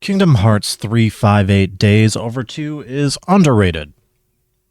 Kingdom Hearts 358 Days Over 2 is underrated.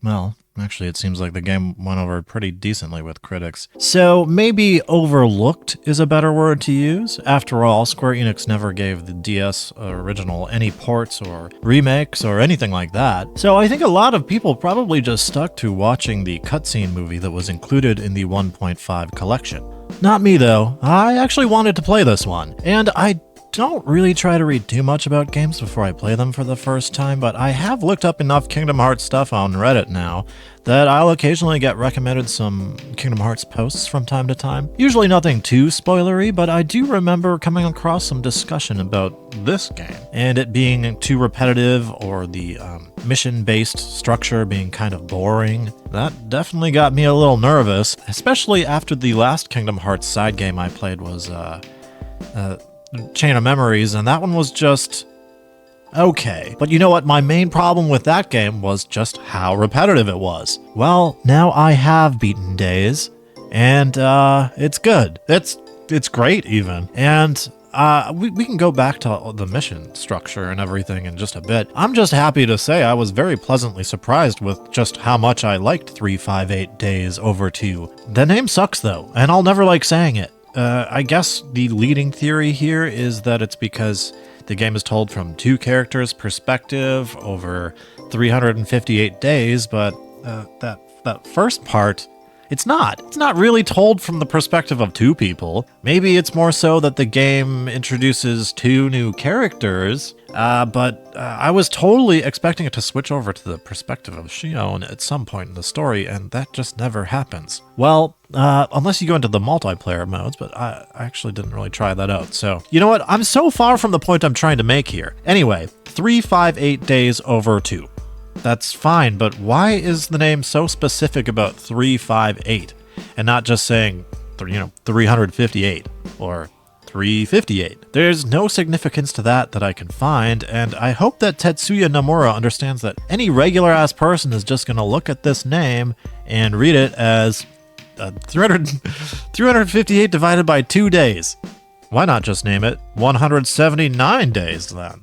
Well, actually, it seems like the game went over pretty decently with critics. So maybe overlooked is a better word to use. After all, Square Enix never gave the DS original any ports or remakes or anything like that. So I think a lot of people probably just stuck to watching the cutscene movie that was included in the 1.5 collection. Not me though. I actually wanted to play this one, and I don't really try to read too much about games before I play them for the first time, but I have looked up enough Kingdom Hearts stuff on Reddit now that I'll occasionally get recommended some Kingdom Hearts posts from time to time. Usually nothing too spoilery, but I do remember coming across some discussion about this game, and it being too repetitive or the mission-based structure being kind of boring. That definitely got me a little nervous, especially after the last Kingdom Hearts side game I played was Chain of Memories, and that one was just okay. But you know what? My main problem with that game was just how repetitive it was. Well, now I have beaten Days, and it's good. It's great even. And we can go back to the mission structure and everything in just a bit. I'm just happy to say I was very pleasantly surprised with just how much I liked 358 Days Over 2. The name sucks though, and I'll never like saying it. I guess the leading theory here is that it's because the game is told from two characters' perspective over 358 days, but that first part, it's not. It's not really told from the perspective of two people. Maybe it's more so that the game introduces two new characters, but I was totally expecting it to switch over to the perspective of Shion at some point in the story, and that just never happens. Well, unless you go into the multiplayer modes, but I actually didn't really try that out. So, you know what? I'm so far from the point I'm trying to make here. Anyway, 358 Days Over 2. That's fine, but why is the name so specific about 358 and not just saying, 358 or 358? There's no significance to that I can find, and I hope that Tetsuya Nomura understands that any regular-ass person is just going to look at this name and read it as 358 divided by 2 days. Why not just name it 179 days then?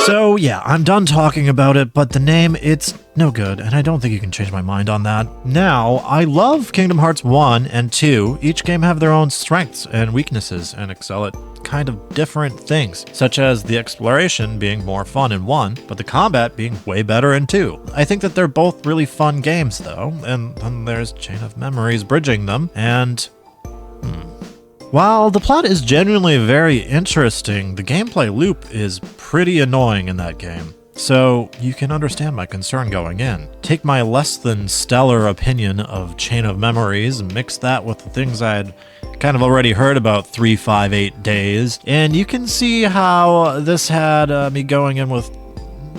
So yeah, I'm done talking about it, but the name, it's no good, and I don't think you can change my mind on that. Now, I love Kingdom Hearts 1 and 2. Each game have their own strengths and weaknesses and excel at kind of different things, such as the exploration being more fun in 1, but the combat being way better in 2. I think that they're both really fun games though, and then there's Chain of Memories bridging them, and while the plot is genuinely very interesting, the gameplay loop is pretty annoying in that game. So you can understand my concern going in. Take my less than stellar opinion of Chain of Memories and mix that with the things I'd kind of already heard about 358 Days, and you can see how this had me going in with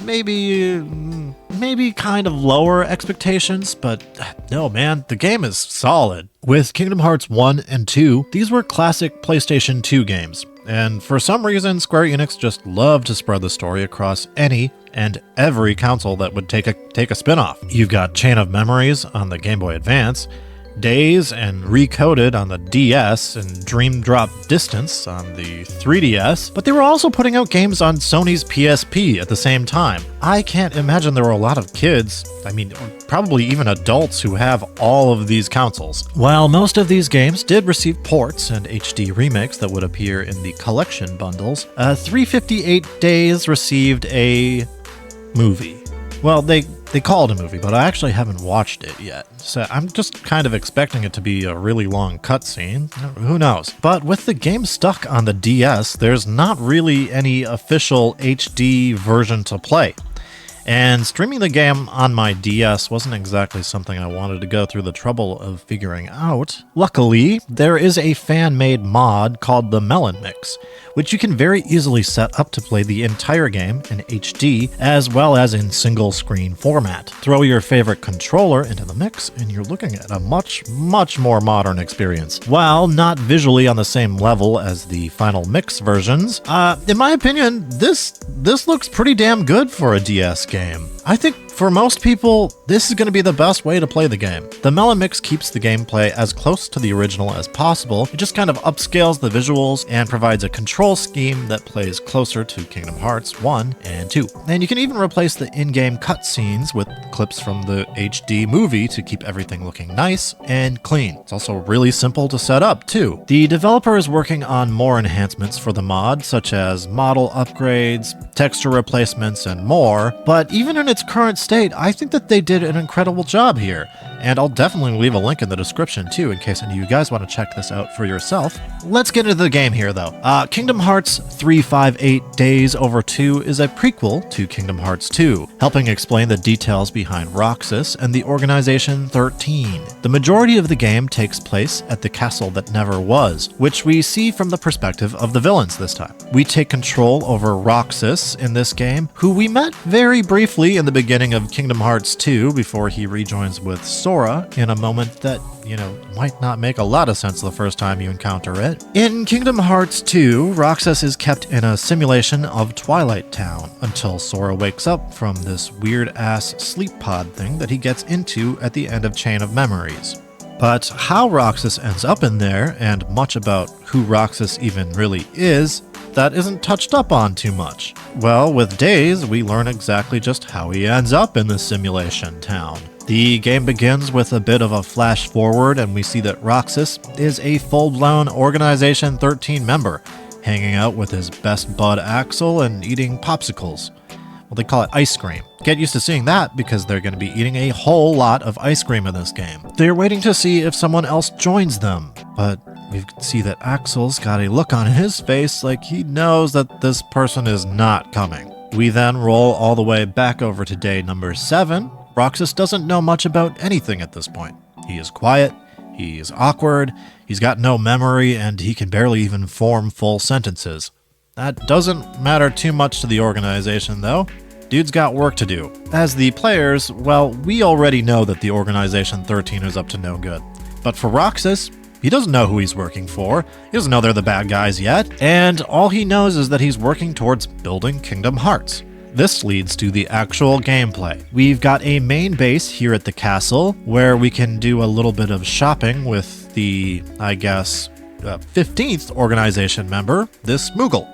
maybe kind of lower expectations, but no man, the game is solid. With Kingdom Hearts 1 and 2, these were classic PlayStation 2 games, and for some reason Square Enix just loved to spread the story across any and every console that would take a spin-off. You've got Chain of Memories on the Game Boy Advance, Days and Recoded on the DS, and Dream Drop Distance on the 3DS, but they were also putting out games on Sony's PSP at the same time. I can't imagine there were a lot of kids, probably even adults, who have all of these consoles. While most of these games did receive ports and HD remakes that would appear in the collection bundles, 358 Days received a movie. Well, they call it a movie, but I actually haven't watched it yet, so I'm just kind of expecting it to be a really long cutscene. Who knows? But with the game stuck on the DS, there's not really any official HD version to play. And streaming the game on my DS wasn't exactly something I wanted to go through the trouble of figuring out. Luckily, there is a fan-made mod called the Melon Mix, which you can very easily set up to play the entire game in HD as well as in single-screen format. Throw your favorite controller into the mix and you're looking at a much more modern experience. While not visually on the same level as the final mix versions, in my opinion, this looks pretty damn good for a DS game. I think for most people, this is going to be the best way to play the game. The Melon Mix keeps the gameplay as close to the original as possible. It just kind of upscales the visuals and provides a control scheme that plays closer to Kingdom Hearts 1 and 2. And you can even replace the in-game cutscenes with clips from the HD movie to keep everything looking nice and clean. It's also really simple to set up too. The developer is working on more enhancements for the mod, such as model upgrades, texture replacements, and more, but even in its current state, I think that they did an incredible job here. And I'll definitely leave a link in the description too, in case any of you guys want to check this out for yourself. Let's get into the game here though. Kingdom Hearts 358 Days Over 2 is a prequel to Kingdom Hearts 2, helping explain the details behind Roxas and the Organization 13. The majority of the game takes place at the castle that never was, which we see from the perspective of the villains this time. We take control over Roxas in this game, who we met very briefly in the beginning of Kingdom Hearts 2 before he rejoins with Sora in a moment that, might not make a lot of sense the first time you encounter it. In Kingdom Hearts 2, Roxas is kept in a simulation of Twilight Town until Sora wakes up from this weird-ass sleep pod thing that he gets into at the end of Chain of Memories. But how Roxas ends up in there, and much about who Roxas even really is, that isn't touched up on too much. Well, with Days, we learn exactly just how he ends up in this simulation town. The game begins with a bit of a flash forward, and we see that Roxas is a full-blown Organization 13 member, hanging out with his best bud Axel and eating popsicles. Well, they call it ice cream. Get used to seeing that because they're going to be eating a whole lot of ice cream in this game. They're waiting to see if someone else joins them, but we see that Axel's got a look on his face like he knows that this person is not coming. We then roll all the way back over to day number 7. Roxas doesn't know much about anything at this point. He is quiet, he is awkward, he's got no memory, and he can barely even form full sentences. That doesn't matter too much to the organization, though. Dude's got work to do. As the players, well, we already know that the Organization 13 is up to no good. But for Roxas, he doesn't know who he's working for, he doesn't know they're the bad guys yet, and all he knows is that he's working towards building Kingdom Hearts. This leads to the actual gameplay. We've got a main base here at the castle, where we can do a little bit of shopping with the, 15th organization member, this Moogle.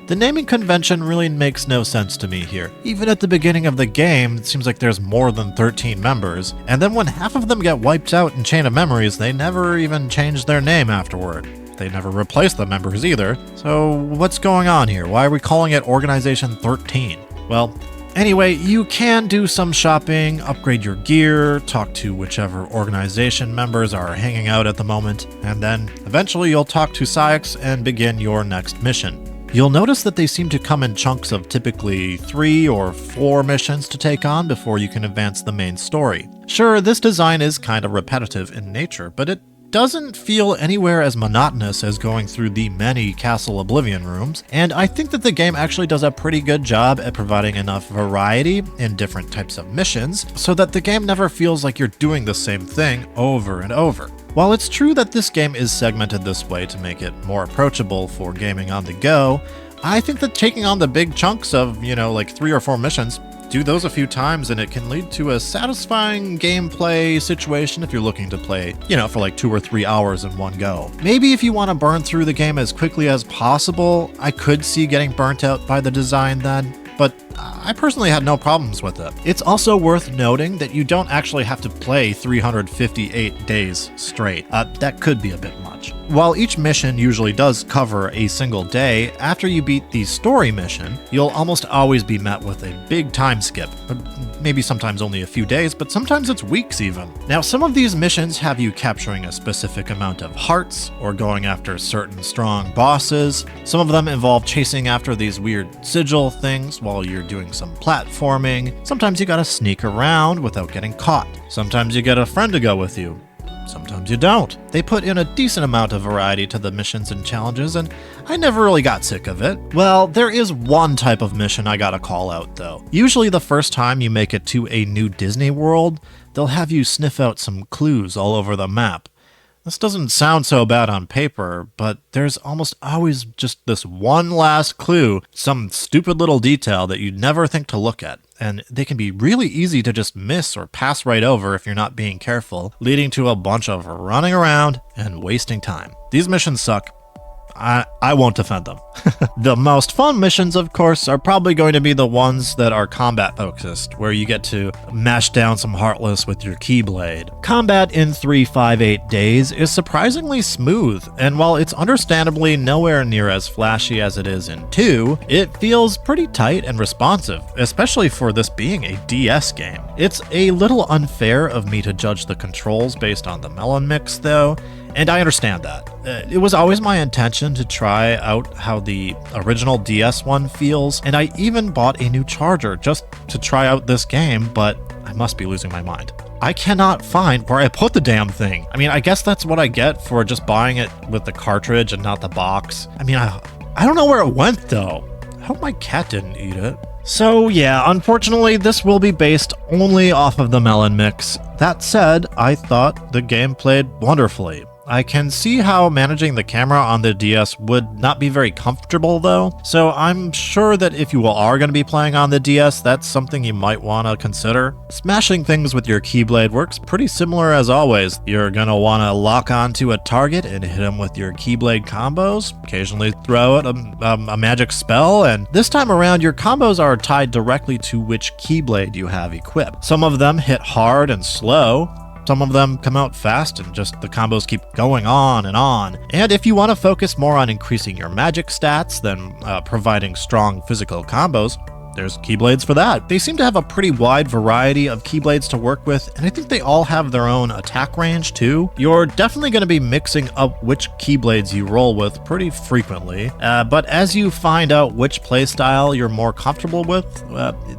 The naming convention really makes no sense to me here. Even at the beginning of the game, it seems like there's more than 13 members, and then when half of them get wiped out in Chain of Memories, they never even change their name afterward. They never replace the members either. So what's going on here? Why are we calling it Organization 13? Well, anyway, you can do some shopping, upgrade your gear, talk to whichever organization members are hanging out at the moment, and then eventually you'll talk to Syx and begin your next mission. You'll notice that they seem to come in chunks of typically 3 or 4 missions to take on before you can advance the main story. Sure, this design is kind of repetitive in nature, but it doesn't feel anywhere as monotonous as going through the many Castle Oblivion rooms, and I think that the game actually does a pretty good job at providing enough variety in different types of missions so that the game never feels like you're doing the same thing over and over. While it's true that this game is segmented this way to make it more approachable for gaming on the go, I think that taking on the big chunks of, 3 or 4 missions, do those a few times and it can lead to a satisfying gameplay situation if you're looking to play, for like 2 or 3 hours in one go. Maybe if you want to burn through the game as quickly as possible, I could see getting burnt out by the design then, but I personally had no problems with it. It's also worth noting that you don't actually have to play 358 days straight. That could be a bit much. While each mission usually does cover a single day, after you beat the story mission, you'll almost always be met with a big time skip. Maybe sometimes only a few days, but sometimes it's weeks even. Now, some of these missions have you capturing a specific amount of hearts or going after certain strong bosses. Some of them involve chasing after these weird sigil things while you're doing some platforming. Sometimes you gotta sneak around without getting caught. Sometimes you get a friend to go with you. Sometimes you don't. They put in a decent amount of variety to the missions and challenges, and I never really got sick of it. Well, there is one type of mission I gotta call out, though. Usually the first time you make it to a new Disney World, they'll have you sniff out some clues all over the map. This doesn't sound so bad on paper, but there's almost always just this one last clue, some stupid little detail that you'd never think to look at. and they can be really easy to just miss or pass right over if you're not being careful, leading to a bunch of running around and wasting time. These missions suck. I won't defend them. The most fun missions, of course, are probably going to be the ones that are combat focused, where you get to mash down some Heartless with your Keyblade. Combat in 358 Days is surprisingly smooth, and while it's understandably nowhere near as flashy as it is in 2, it feels pretty tight and responsive, especially for this being a DS game. It's a little unfair of me to judge the controls based on the Melon mix, though, and I understand that. It was always my intention to try out how the original DS one feels, and I even bought a new charger just to try out this game, but I must be losing my mind. I cannot find where I put the damn thing. I mean, I guess that's what I get for just buying it with the cartridge and not the box. I mean, I don't know where it went, though. I hope my cat didn't eat it. So yeah, unfortunately, this will be based only off of the Melon mix. That said, I thought the game played wonderfully. I can see how managing the camera on the DS would not be very comfortable though, so I'm sure that if you are going to be playing on the DS, that's something you might want to consider. Smashing things with your Keyblade works pretty similar as always. You're going to want to lock onto a target and hit them with your Keyblade combos, occasionally throw out a magic spell, and this time around your combos are tied directly to which Keyblade you have equipped. Some of them hit hard and slow, some of them come out fast and just the combos keep going on. And if you want to focus more on increasing your magic stats than providing strong physical combos, there's Keyblades for that. They seem to have a pretty wide variety of Keyblades to work with, and I think they all have their own attack range too. You're definitely going to be mixing up which Keyblades you roll with pretty frequently, but as you find out which playstyle you're more comfortable with,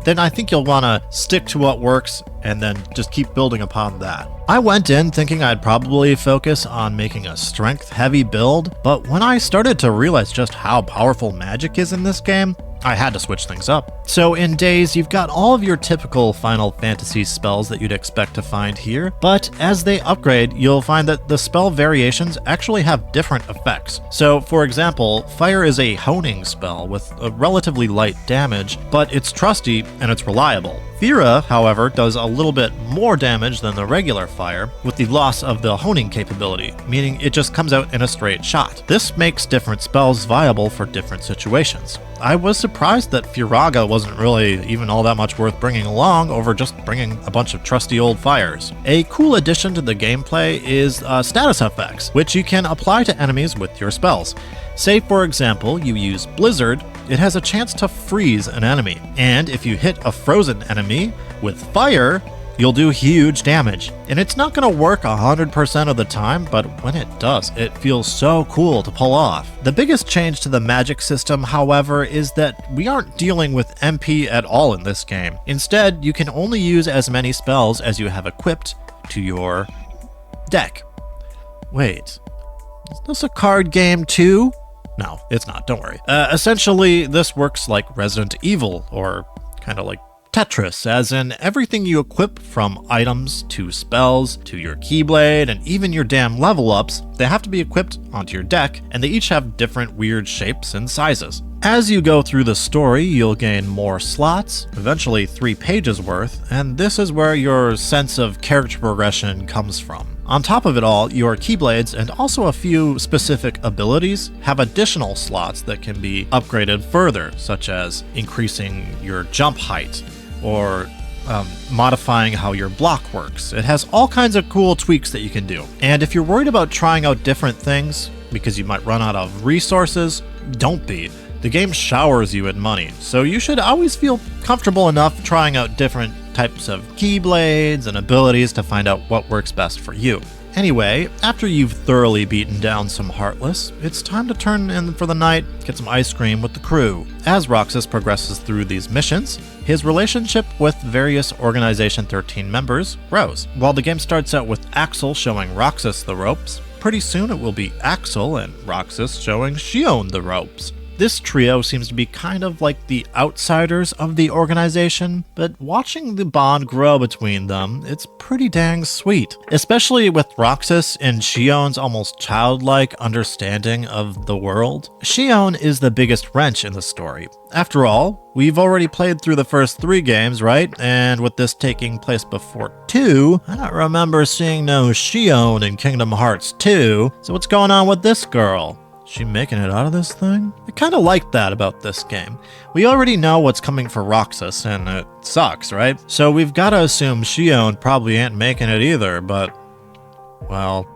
then I think you'll want to stick to what works and then just keep building upon that. I went in thinking I'd probably focus on making a strength-heavy build, but when I started to realize just how powerful magic is in this game, I had to switch things up. So in Days, you've got all of your typical Final Fantasy spells that you'd expect to find here, but as they upgrade, you'll find that the spell variations actually have different effects. So for example, Fire is a honing spell with a relatively light damage, but it's trusty and it's reliable. Fira, however, does a little bit more damage than the regular Fire, with the loss of the honing capability, meaning it just comes out in a straight shot. This makes different spells viable for different situations. I was surprised that Firaga wasn't really even all that much worth bringing along over just bringing a bunch of trusty old fires. A cool addition to the gameplay is status effects, which you can apply to enemies with your spells. Say, for example, you use Blizzard, it has a chance to freeze an enemy, and if you hit a frozen enemy with fire, you'll do huge damage. And it's not going to work 100% of the time, but when it does, it feels so cool to pull off. The biggest change to the magic system, however, is that we aren't dealing with MP at all in this game. Instead, you can only use as many spells as you have equipped to your deck. Wait, is this a card game too? No, it's not, don't worry. Essentially, this works like Resident Evil, or kind of like Tetris, as in everything you equip from items to spells to your Keyblade and even your damn level ups, they have to be equipped onto your deck, and they each have different weird shapes and sizes. As you go through the story, you'll gain more slots, eventually 3 pages worth, and this is where your sense of character progression comes from. On top of it all, your Keyblades and also a few specific abilities have additional slots that can be upgraded further, such as increasing your jump height or modifying how your block works. It has all kinds of cool tweaks that you can do. And if you're worried about trying out different things because you might run out of resources, don't be. The game showers you in money, so you should always feel comfortable enough trying out different types of Keyblades and abilities to find out what works best for you. Anyway, after you've thoroughly beaten down some Heartless, it's time to turn in for the night, get some ice cream with the crew. As Roxas progresses through these missions, his relationship with various Organization 13 members grows. While the game starts out with Axel showing Roxas the ropes, pretty soon it will be Axel and Roxas showing Shion the ropes. This trio seems to be kind of like the outsiders of the organization, but watching the bond grow between them, it's pretty dang sweet. Especially with Roxas and Shion's almost childlike understanding of the world. Shion is the biggest wrench in the story. After all, we've already played through the first 3 games, right? And with this taking place before 2, I don't remember seeing no Shion in Kingdom Hearts 2, so what's going on with this girl? She making it out of this thing? I kinda like that about this game. We already know what's coming for Roxas, and it sucks, right? So we've gotta assume Shion probably ain't making it either, but... well...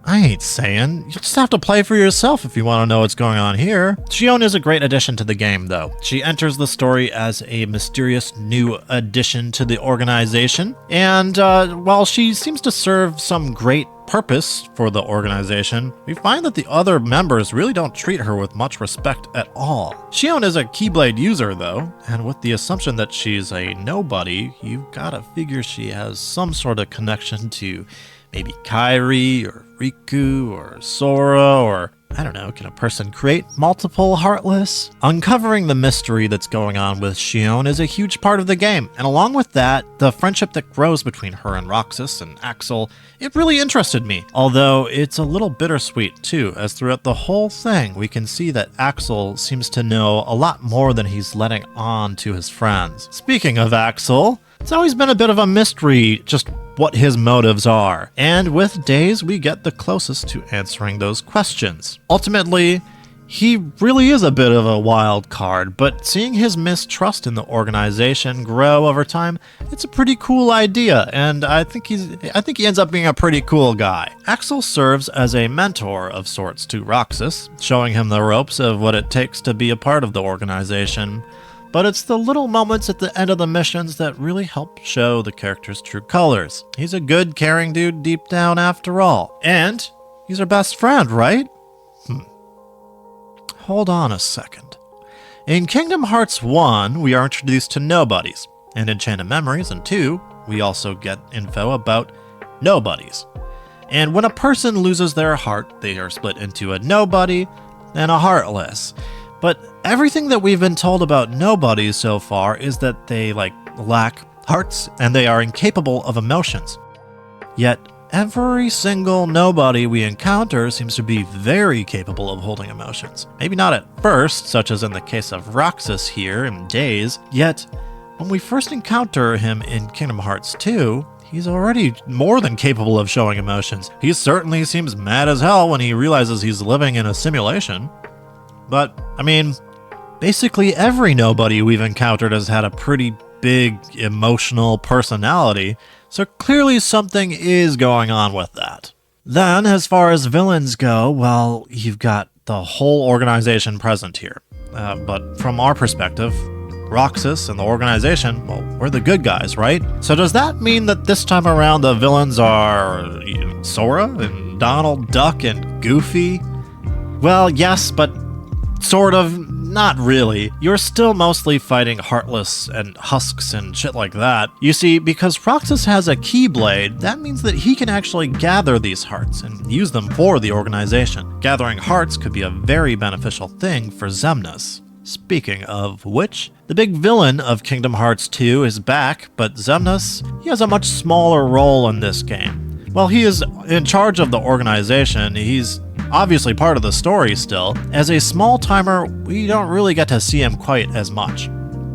I ain't saying. You just have to play for yourself if you want to know what's going on here. Shion is a great addition to the game, though. She enters the story as a mysterious new addition to the organization, and while she seems to serve some great purpose for the organization, we find that the other members really don't treat her with much respect at all. Shion is a Keyblade user, though, and with the assumption that she's a nobody, you've gotta figure she has some sort of connection to maybe Kairi, or Riku, or Sora, or I don't know, can a person create multiple Heartless? Uncovering the mystery that's going on with Shion is a huge part of the game, and along with that, the friendship that grows between her and Roxas and Axel, it really interested me. Although it's a little bittersweet too, as throughout the whole thing, we can see that Axel seems to know a lot more than he's letting on to his friends. Speaking of Axel, it's always been a bit of a mystery just what his motives are, and with Days we get the closest to answering those questions. Ultimately, he really is a bit of a wild card, but seeing his mistrust in the organization grow over time, it's a pretty cool idea, and I think he ends up being a pretty cool guy. Axel serves as a mentor of sorts to Roxas, showing him the ropes of what it takes to be a part of the organization. But it's the little moments at the end of the missions that really help show the character's true colors. He's a good, caring dude deep down after all. And he's our best friend, right? Hold on a second. In Kingdom Hearts 1, we are introduced to nobodies. And in Enchanted Memories and 2, we also get info about nobodies. And when a person loses their heart, they are split into a nobody and a heartless. But everything that we've been told about nobodies so far is that they, lack hearts and they are incapable of emotions. Yet, every single nobody we encounter seems to be very capable of holding emotions. Maybe not at first, such as in the case of Roxas here in Days, yet when we first encounter him in Kingdom Hearts 2, he's already more than capable of showing emotions. He certainly seems mad as hell when he realizes he's living in a simulation. But, I mean, basically every nobody we've encountered has had a pretty big emotional personality, so clearly something is going on with that. Then, as far as villains go, well, you've got the whole organization present here. But from our perspective, Roxas and the organization, well, we're the good guys, right? So does that mean that this time around the villains are Sora and Donald Duck and Goofy? Well, yes, but sort of, not really. You're still mostly fighting Heartless and Husks and shit like that. You see, because Roxas has a Keyblade, that means that he can actually gather these hearts and use them for the organization. Gathering hearts could be a very beneficial thing for Xemnas. Speaking of which, the big villain of Kingdom Hearts 2 is back, but Xemnas, he has a much smaller role in this game. While he is in charge of the organization, he's obviously part of the story still. As a small-timer, we don't really get to see him quite as much.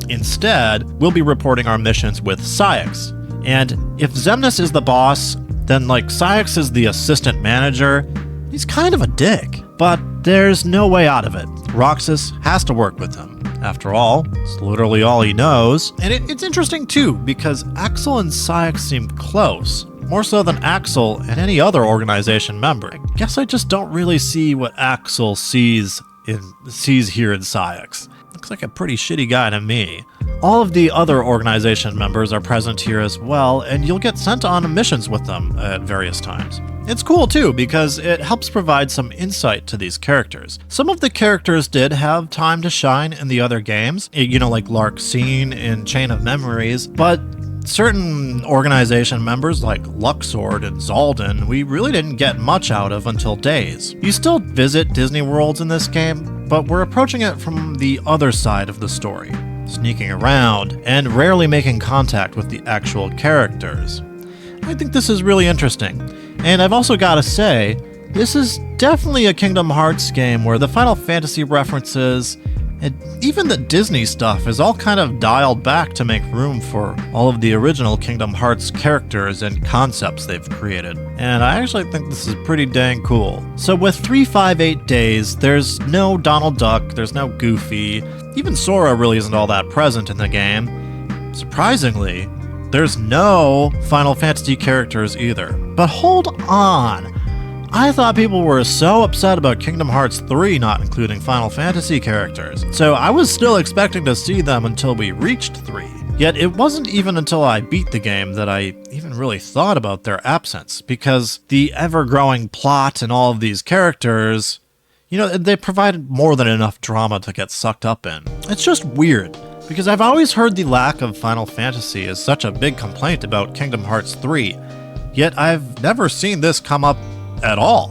Instead, we'll be reporting our missions with Saïx. And if Xemnas is the boss, then Saïx is the assistant manager. He's kind of a dick. But there's no way out of it. Roxas has to work with him. After all, it's literally all he knows. And it's interesting too, because Axel and Saïx seem close. More so than Axel and any other organization member. I guess I just don't really see what Axel sees here in Saïx. Looks like a pretty shitty guy to me. All of the other organization members are present here as well, and you'll get sent on missions with them at various times. It's cool too, because it helps provide some insight to these characters. Some of the characters did have time to shine in the other games, like Larxene in Chain of Memories, but certain organization members like Luxord and Zaldin, we really didn't get much out of until Days. You still visit Disney Worlds in this game, but we're approaching it from the other side of the story, sneaking around and rarely making contact with the actual characters. I think this is really interesting, and I've also got to say, this is definitely a Kingdom Hearts game where the Final Fantasy references and even the Disney stuff is all kind of dialed back to make room for all of the original Kingdom Hearts characters and concepts they've created. And I actually think this is pretty dang cool. So with 358 Days, there's no Donald Duck, there's no Goofy, even Sora really isn't all that present in the game. Surprisingly, there's no Final Fantasy characters either. But hold on! I thought people were so upset about Kingdom Hearts 3 not including Final Fantasy characters, so I was still expecting to see them until we reached 3. Yet it wasn't even until I beat the game that I even really thought about their absence, because the ever-growing plot and all of these characters, they provided more than enough drama to get sucked up in. It's just weird, because I've always heard the lack of Final Fantasy is such a big complaint about Kingdom Hearts 3, yet I've never seen this come up at all.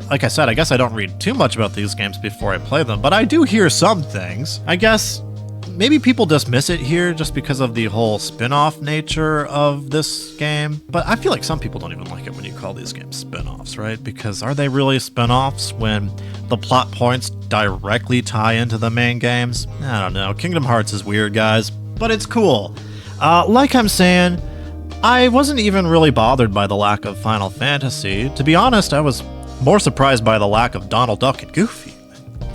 Like I said, I guess I don't read too much about these games before I play them, but I do hear some things. I guess maybe people dismiss it here just because of the whole spin-off nature of this game, but I feel like some people don't even like it when you call these games spin-offs, right? Because are they really spin-offs when the plot points directly tie into the main games? I don't know. Kingdom Hearts is weird, guys, but it's cool. Like I'm saying, I wasn't even really bothered by the lack of Final Fantasy. To be honest, I was more surprised by the lack of Donald Duck and Goofy.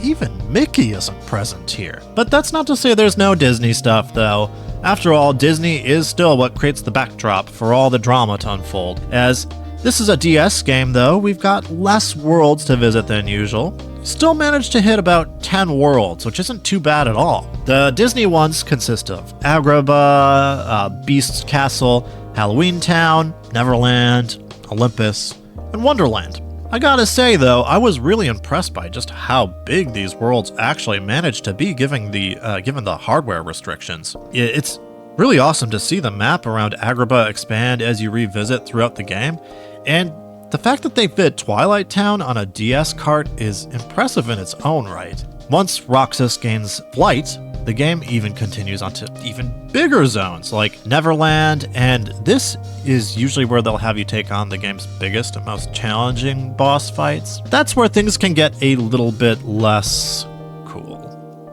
Even Mickey isn't present here. But that's not to say there's no Disney stuff, though. After all, Disney is still what creates the backdrop for all the drama to unfold. As this is a DS game, though, we've got less worlds to visit than usual. Still managed to hit about 10 worlds, which isn't too bad at all. The Disney ones consist of Agrabah, Beast's Castle, Halloween Town, Neverland, Olympus, and Wonderland. I gotta say though, I was really impressed by just how big these worlds actually managed to be given the hardware restrictions. It's really awesome to see the map around Agrabah expand as you revisit throughout the game, and the fact that they fit Twilight Town on a DS cart is impressive in its own right. Once Roxas gains flight, the game even continues onto even bigger zones like Neverland, and this is usually where they'll have you take on the game's biggest and most challenging boss fights. That's where things can get a little bit less cool.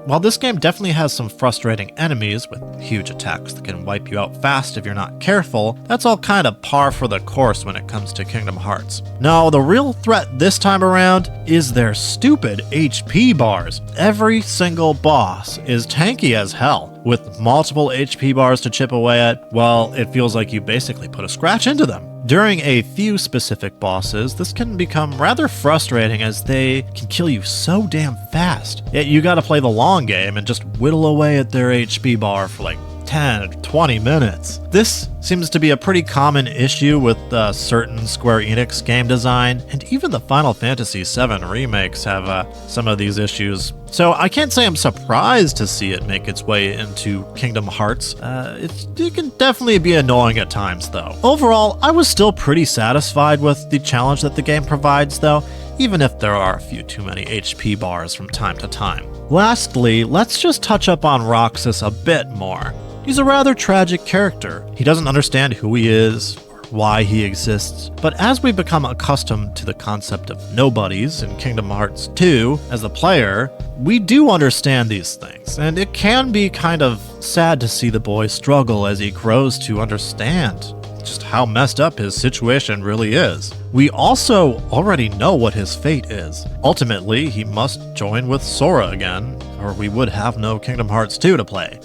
While this game definitely has some frustrating enemies with huge attacks that can wipe you out fast if you're not careful, that's all kind of par for the course when it comes to Kingdom Hearts. No, the real threat this time around is their stupid HP bars. Every single boss is tanky as hell. With multiple HP bars to chip away at, well, it feels like you basically put a scratch into them. During a few specific bosses, this can become rather frustrating as they can kill you so damn fast. Yet you gotta play the long game and just whittle away at their HP bar for like 10 or 20 minutes. This seems to be a pretty common issue with certain Square Enix game design, and even the Final Fantasy VII remakes have some of these issues. So I can't say I'm surprised to see it make its way into Kingdom Hearts. It can definitely be annoying at times though. Overall, I was still pretty satisfied with the challenge that the game provides though, even if there are a few too many HP bars from time to time. Lastly, let's just touch up on Roxas a bit more. He's a rather tragic character. He doesn't understand who he is, or why he exists, but as we become accustomed to the concept of nobodies in Kingdom Hearts 2 as a player, we do understand these things, and it can be kind of sad to see the boy struggle as he grows to understand just how messed up his situation really is. We also already know what his fate is. Ultimately, he must join with Sora again, or we would have no Kingdom Hearts 2 to play.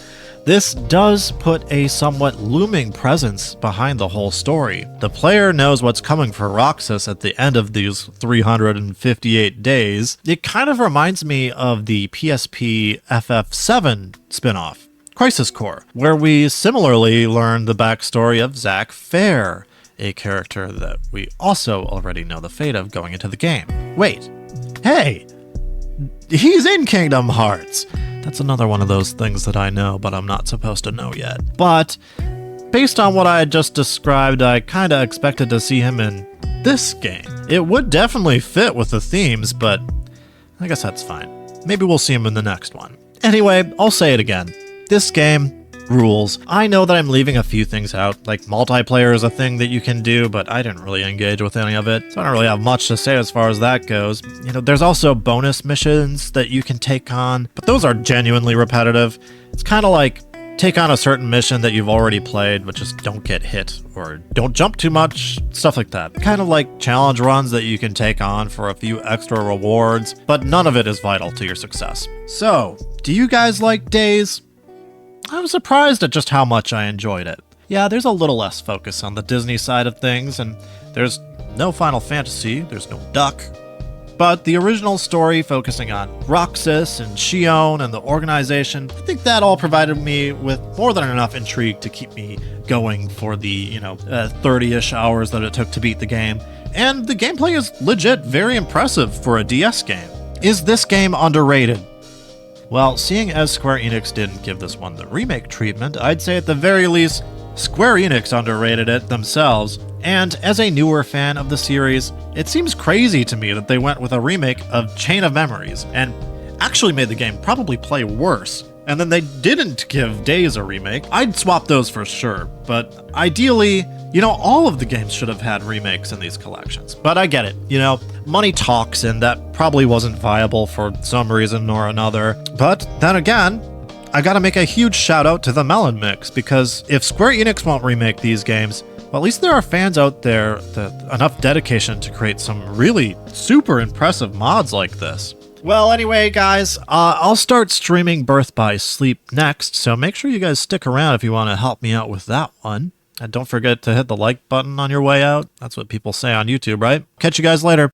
This does put a somewhat looming presence behind the whole story. The player knows what's coming for Roxas at the end of these 358 days. It kind of reminds me of the PSP FF7 spin-off, Crisis Core, where we similarly learn the backstory of Zack Fair, a character that we also already know the fate of going into the game. Wait, hey, he's in Kingdom Hearts! That's another one of those things that I know, but I'm not supposed to know yet. But based on what I just described, I kinda expected to see him in this game. It would definitely fit with the themes, but I guess that's fine. maybe we'll see him in the next one. Anyway, I'll say it again. This game rules. I know that I'm leaving a few things out, like multiplayer is a thing that you can do, but I didn't really engage with any of it, so I don't really have much to say as far as that goes. You know, there's also bonus missions that you can take on, but those are genuinely repetitive. It's kind of like take on a certain mission that you've already played, but just don't get hit, or don't jump too much, stuff like that. Kind of like challenge runs that you can take on for a few extra rewards, but none of it is vital to your success. So, do you guys like Days? I was surprised at just how much I enjoyed it. Yeah, there's a little less focus on the Disney side of things, and there's no Final Fantasy, there's no Duck. But the original story focusing on Roxas and Shion and the organization, I think that all provided me with more than enough intrigue to keep me going for the, 30-ish hours that it took to beat the game. And the gameplay is legit very impressive for a DS game. Is this game underrated? Well, seeing as Square Enix didn't give this one the remake treatment, I'd say at the very least, Square Enix underrated it themselves. And as a newer fan of the series, it seems crazy to me that they went with a remake of Chain of Memories and actually made the game probably play worse. And then they didn't give Days a remake. I'd swap those for sure, but ideally, all of the games should have had remakes in these collections. But I get it, money talks, and that probably wasn't viable for some reason or another. But then again, I gotta make a huge shout out to the Melon mix, because if Square Enix won't remake these games, well, at least there are fans out there that enough dedication to create some really super impressive mods like this. Well, anyway, guys, I'll start streaming Birth by Sleep next, so make sure you guys stick around if you want to help me out with that one. And don't forget to hit the like button on your way out. That's what people say on YouTube, right? Catch you guys later.